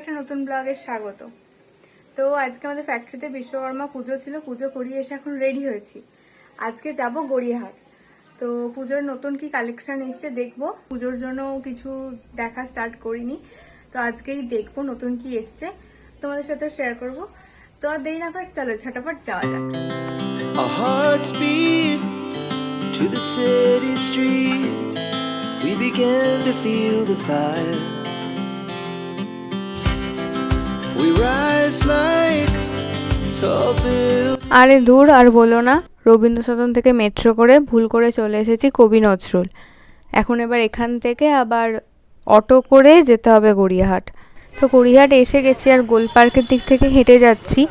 একটা নতুন ব্লগে স্বাগত। তো আজকে আমাদের ফ্যাক্টরিতে বিশ্বকর্মা পুজো ছিল, পুজো করিয়ে এসে এখন রেডি হয়েছি। আজকে যাব গড়িয়াহাট। তো পুজোর নতুন কি কালেকশন এসে দেখবো, পুজোর জন্য কিছু দেখা স্টার্ট করিনি, তো আজকেই দেখবো নতুন কি এসছে, তোমাদের সাথে শেয়ার করব। তো আর দেরি না করে চলো ঝটাপট যাওয়া যাক। Our hearts beat to the city streets. We began to feel the fire. We rise like tall buildings. আরে দূর আর বলো না, রবীন্দ্র সদন থেকে মেট্রো করে ভুল করে চলে এসেছি কবি নজরুল। এখন এবার এখান থেকে আবার অটো করে যেতে হবে গড়িয়াহাট। তো গড়িয়াহাট এসে গেছি আর গোল পার্কের দিক থেকে হেঁটে যাচ্ছি।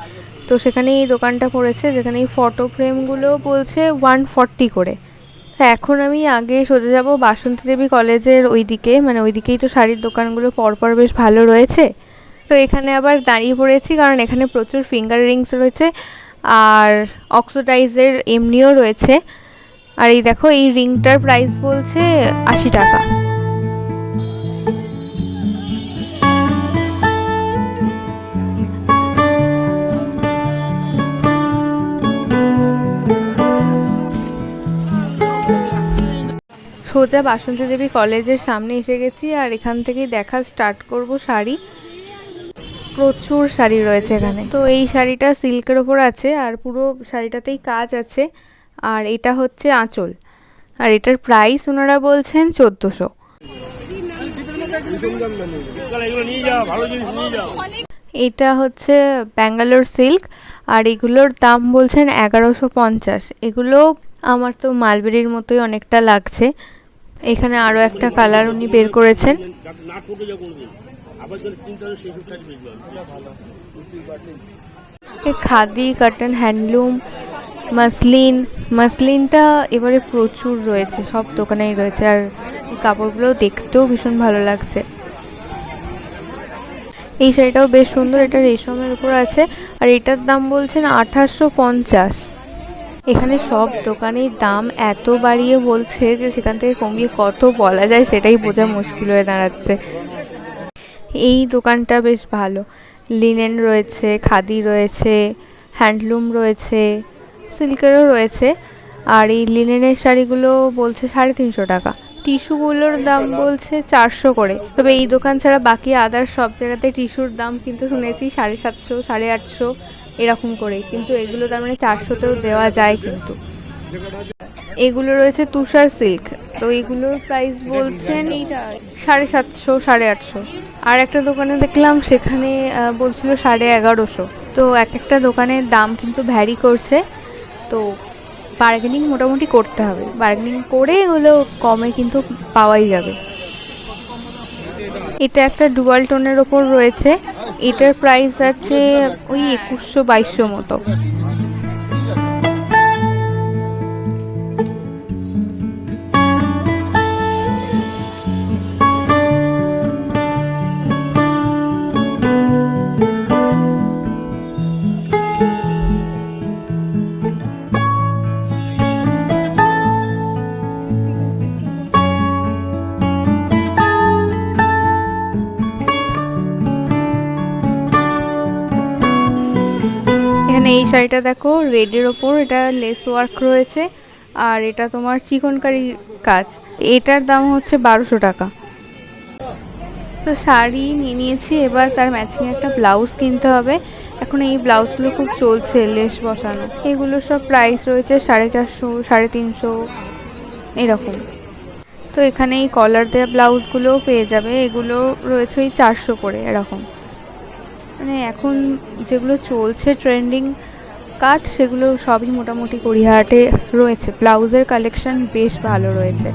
তো সেখানে এই দোকানটা পড়েছে যেখানে এই ফটো ফ্রেমগুলো বলছে 140 করে। তো এখন আমি আগে সোজা যাব বাসন্তী দেবী কলেজের ওই দিকে, মানে ওই দিকেই তো শাড়ির দোকানগুলো পরপর বেশ ভালো রয়েছে। তো এখানে আবার দাঁড়িয়ে পড়েছি কারণ এখানে প্রচুর ফিঙ্গার রিংস রয়েছে আর অক্সিডাইজের এমনিও রয়েছে। আর এই দেখো এই রিংটার প্রাইস বলছে 80 টাকা। সোজা বাসন্তী দেবী কলেজের সামনে এসে গেছি আর এখান থেকেই দেখা স্টার্ট করব শাড়ি। প্রচুর শাড়ি রয়েছে এখানে। তো এই শাড়িটা সিল্কের ওপর আছে আর পুরো শাড়িটাতেই কাজ আছে, আর এটা হচ্ছে আঁচল, আর এটার প্রাইস ওনারা বলছেন 1400। এটা হচ্ছে ব্যাঙ্গালোর সিল্ক আর এগুলোর দাম বলছেন 1150। এগুলো আমার তো মালবেরির মতোই অনেকটা লাগছে। এখানে আরো একটা কালার উনি বের করেছেন। খাদি, কটন, হ্যান্ডলুম, মাসলিনটা এবারে প্রচুর রয়েছে, সব দোকানেই রয়েছে আর কাপড়গুলো দেখতেও ভীষণ ভালো লাগছে। এই শাড়িটাও বেশ সুন্দর, এটা রেশমের উপর আছে আর এটার দাম বলছেন 2850। এখানে সব দোকানেই দাম এত বাড়িয়ে বলছে যে সেখান থেকে কমিয়ে কত বলা যায় সেটাই বোঝা মুশকিল হয়ে দাঁড়াচ্ছে। এই দোকানটা বেশ ভালো, লিনেন রয়েছে, খাদি রয়েছে, হ্যান্ডলুম রয়েছে, সিল্কেরও রয়েছে। আর এই লিনেনের শাড়িগুলো বলছে 350 টাকা। টিস্যুগুলোর দাম বলছে 400 করে। তবে এই দোকান ছাড়া বাকি আদার সব জায়গাতে টিস্যুর দাম কিন্তু শুনেছি 750, 850 এরকম করে, কিন্তু এগুলো তার মানে 400তেও দেওয়া যায়। কিন্তু এগুলো রয়েছে তুষার সিল্ক, তো এগুলোর প্রাইস বলছেন 750, 850। আর একটা দোকানে দেখলাম সেখানে বলছিল 1150। তো এক একটা দোকানের দাম কিন্তু ভ্যারি করছে, তো বার্গেনিং মোটামুটি করতে হবে, বার্গেনিং করে এগুলো কমে কিন্তু পাওয়াই যাবে। এটা একটা ডুয়াল টোনের ওপর রয়েছে, এটার প্রাইস আছে ওই 2100-2200 মতো। এই শাড়িটা দেখো রেডের ওপর, এটা লেস ওয়ার্ক রয়েছে আর এটা তোমার চিকনকারি কাজ। এটার দাম হচ্ছে 1200 টাকা। তো শাড়ি নিয়ে নিয়েছি, এবার তার ম্যাচিং একটা ব্লাউজ কিনতে হবে। এখন এই ব্লাউজগুলো খুব চলছে লেস বসানো, এগুলো সব প্রাইস রয়েছে 450, 350 এরকম। তো এখানে এই কলার দেওয়া ব্লাউজগুলোও পেয়ে যাবে, এগুলো রয়েছে ওই 400 করে এরকম। মানে এখন যেগুলো চলছে ট্রেন্ডিং কাট সেগুলো সবই মোটামুটি গড়িয়াহাটে রয়েছে। ব্লাউজের কালেকশন বেশ ভালো রয়েছে।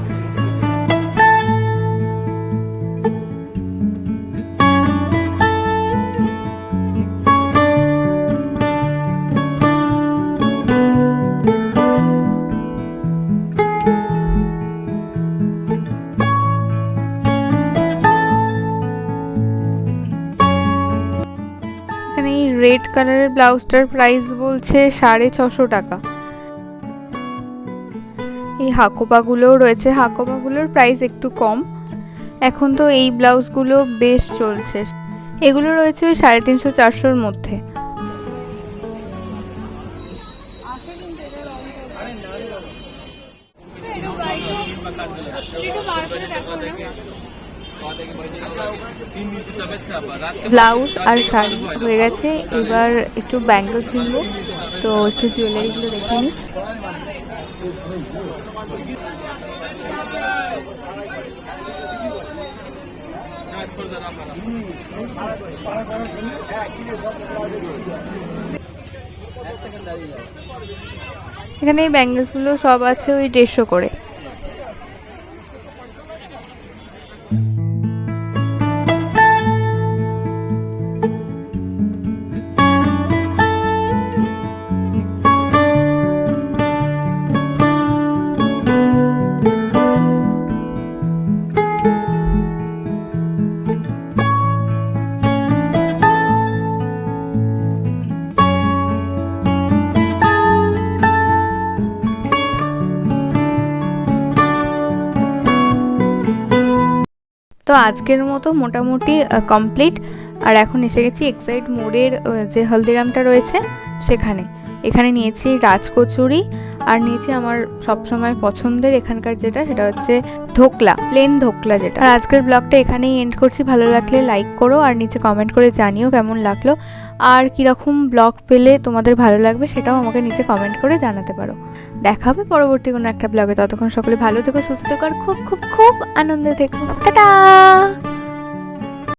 রেড কালারের ব্লাউজটার প্রাইস বলছে 650 টাকা। এই হাকোপাগুলোও রয়েছে, হাকোপাগুলোর প্রাইস একটু কম। এখন তো এই ব্লাউজগুলো বেশ চলছে, এগুলো রয়েছে ওই 350-400-র মধ্যে। ব্লাউজ আর শাড়ি হয়ে গেছে, এবার একটু ব্যাঙ্গল কিনবো, তো একটু জুয়েলারিগুলো দেখে নিই। এখানে এই ব্যাঙ্গলসগুলো সব আছে ওই 150 করে। তো আজকের মতো মোটামুটি কমপ্লিট। আর এখন এসে গেছি এক্সাইড মোড়ের যে হলদিরামটা রয়েছে সেখানে। এখানে নিয়েছি রাজকচুরি আর নিয়েছি আমার সবসময় পছন্দের এখানকার যেটা, সেটা হচ্ছে ধোকলা, প্লেন ধোকলা যেটা। আর আজকের ব্লগটা এখানেই এন্ড করছি। ভালো লাগলে লাইক করো আর নিচে কমেন্ট করে জানিও কেমন লাগলো, আর কীরকম ব্লগ পেলে তোমাদের ভালো লাগবে সেটাও আমাকে নিচে কমেন্ট করে জানাতে পারো। দেখা হবে পরবর্তী কোনো একটা ব্লগে। ততক্ষণ সকলে ভালো থেকো, সুস্থ থেকো আর খুব খুব খুব আনন্দে থেকো। টাটা।